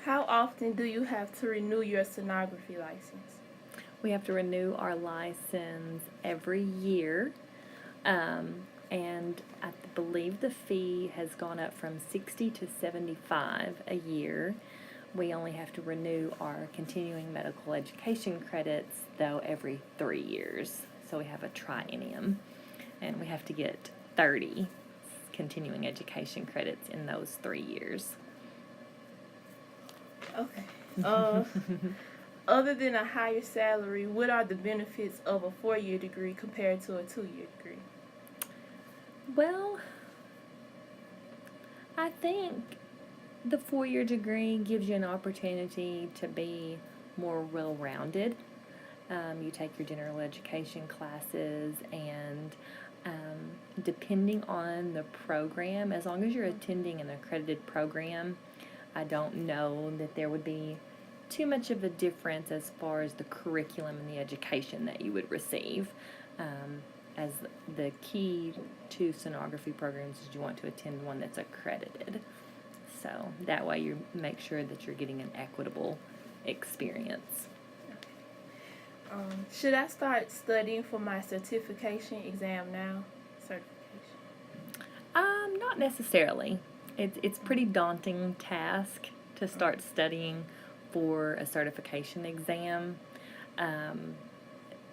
How often do you have to renew your sonography license? We have to renew our license every year, and I believe the fee has gone up from 60 to 75 a year. We only have to renew our continuing medical education credits, though, every 3 years. So we have a triennium, and we have to get 30 continuing education credits in those 3 years. Okay. Other than a higher salary, what are the benefits of a 4-year degree compared to a 2-year degree? Well, I think the 4-year degree gives you an opportunity to be more well rounded. You take your general education classes, and depending on the program, as long as you're attending an accredited program, I don't know that there would be too much of a difference as far as the curriculum and the education that you would receive. As the key to sonography programs is you want to attend one that's accredited. So that way you make sure that you're getting an equitable experience. Should I start studying for my certification exam now? Certification. Not necessarily. It's pretty daunting task to start studying for a certification exam,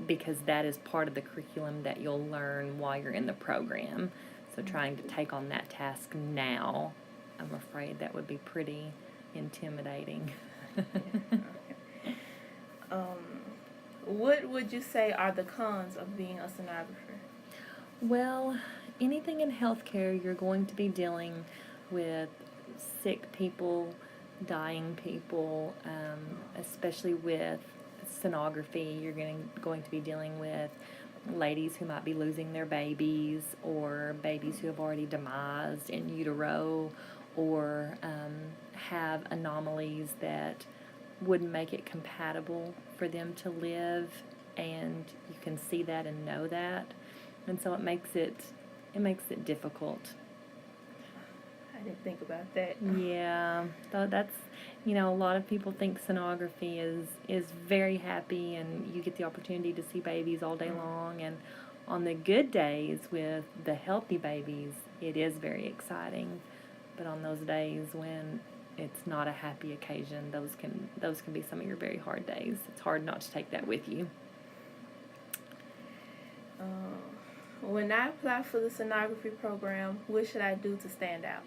because that is part of the curriculum that you'll learn while you're in the program. So trying to take on that task now, I'm afraid that would be pretty intimidating. What would you say are the cons of being a sonographer? Well, anything in healthcare, you're going to be dealing with sick people, dying people, especially with sonography. You're going to be dealing with ladies who might be losing their babies, or babies who have already demised in utero, or have anomalies that wouldn't make it compatible for them to live, and you can see that and know that, and so it makes it difficult. I didn't think about that. Yeah, so that's, a lot of people think sonography is very happy, and you get the opportunity to see babies all day long, and on the good days with the healthy babies, it is very exciting. But on those days when it's not a happy occasion, those can be some of your very hard days. It's hard not to take that with you. When I apply for the sonography program, what should I do to stand out?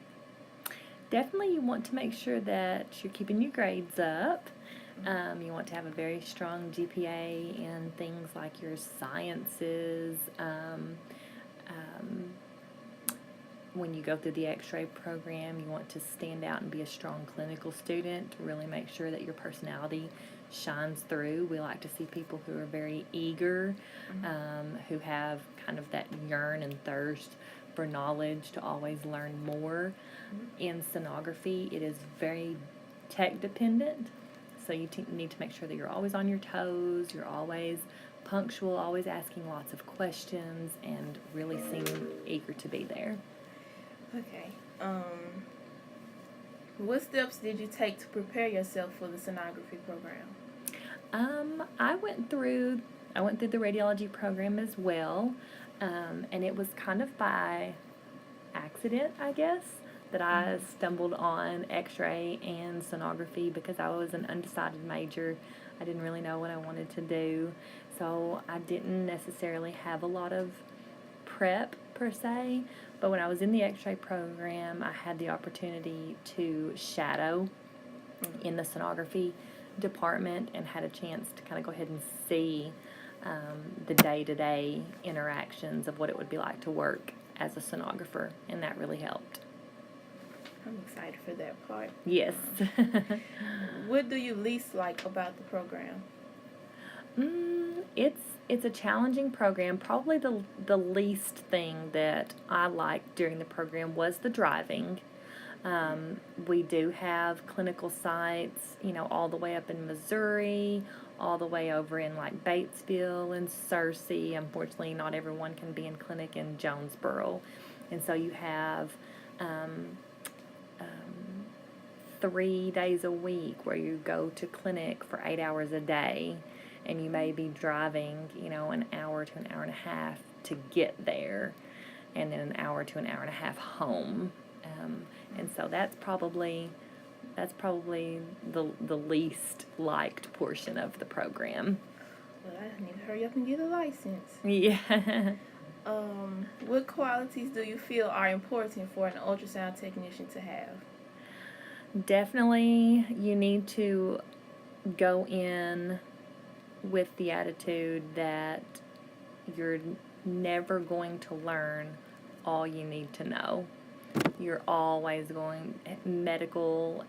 Definitely you want to make sure that you're keeping your grades up. You want to have a very strong GPA in things like your sciences. When you go through the x-ray program, you want to stand out and be a strong clinical student to really make sure that your personality shines through. We like to see people who are very eager, who have kind of that yearn and thirst for knowledge, to always learn more. In sonography, it is very tech dependent, so you need to make sure that you're always on your toes, you're always punctual, always asking lots of questions, and really seem eager to be there. Okay. What steps did you take to prepare yourself for the sonography program? I went through the radiology program as well, and it was kind of by accident, I guess, that I stumbled on x-ray and sonography, because I was an undecided major. I didn't really know what I wanted to do, so I didn't necessarily have a lot of prep per se. But when I was in the x-ray program, I had the opportunity to shadow in the sonography department, and had a chance to kind of go ahead and see the day-to-day interactions of what it would be like to work as a sonographer, and that really helped. I'm excited for that part. Yes. What do you least like about the program? It's a challenging program. Probably the least thing that I liked during the program was the driving. We do have clinical sites, all the way up in Missouri, all the way over in like Batesville and Searcy. Unfortunately, not everyone can be in clinic in Jonesboro. And so you have 3 days a week where you go to clinic for 8 hours a day, and you may be driving, an hour to an hour and a half to get there, and then an hour to an hour and a half home. And so that's probably the least liked portion of the program. Well, I need to hurry up and get a license. Yeah. What qualities do you feel are important for an ultrasound technician to have? Definitely, you need to go in with the attitude that you're never going to learn all you need to know. You're always medical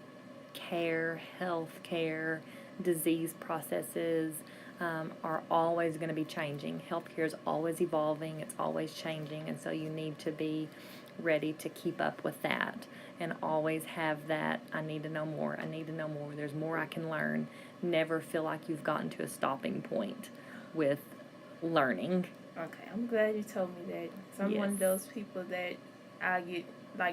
care, health care, disease processes are always going to be changing. Healthcare is always evolving, it's always changing, and so you need to be ready to keep up with that and always have that, I need to know more, there's more I can learn. Never feel like you've gotten to a stopping point with learning. Okay, I'm glad you told me that. So I'm one of Yes. those people that I get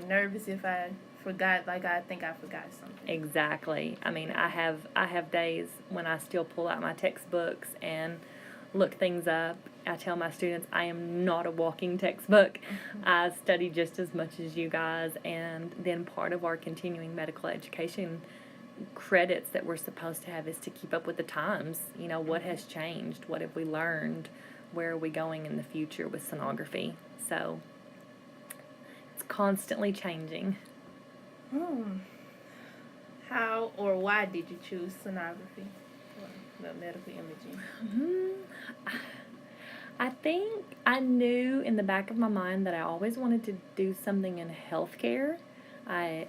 nervous if I forgot, I think I forgot something. Exactly. I mean, I have days when I still pull out my textbooks and look things up. I tell my students I am not a walking textbook. I study just as much as you guys, and then part of our continuing medical education credits that we're supposed to have is to keep up with the times. What has changed? What have we learned? Where are we going in the future with sonography? So it's constantly changing. How or why did you choose sonography or the medical imaging? I think I knew in the back of my mind that I always wanted to do something in healthcare. I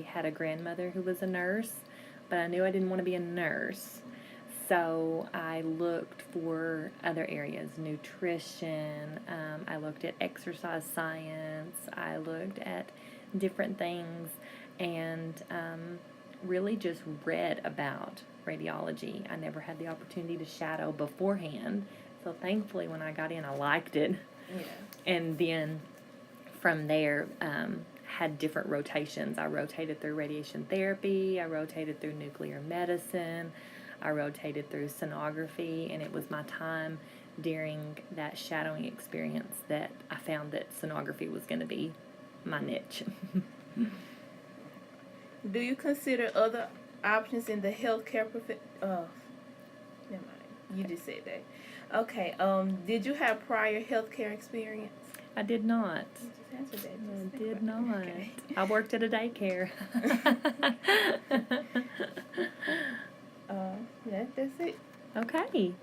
had a grandmother who was a nurse, but I knew I didn't want to be a nurse. So I looked for other areas, nutrition, I looked at exercise science, I looked at different things, and really just read about radiology. I never had the opportunity to shadow beforehand, so thankfully when I got in I liked it. Yeah. And then from there had different rotations. I rotated through radiation therapy, I rotated through nuclear medicine, I rotated through sonography, and it was my time during that shadowing experience that I found that sonography was going to be my niche. Do you consider other options in the healthcare never mind. You just said that. Okay. Did you have prior healthcare experience? I did not. You just answered that. I did not. Okay. I worked at a daycare. That's it. Okay.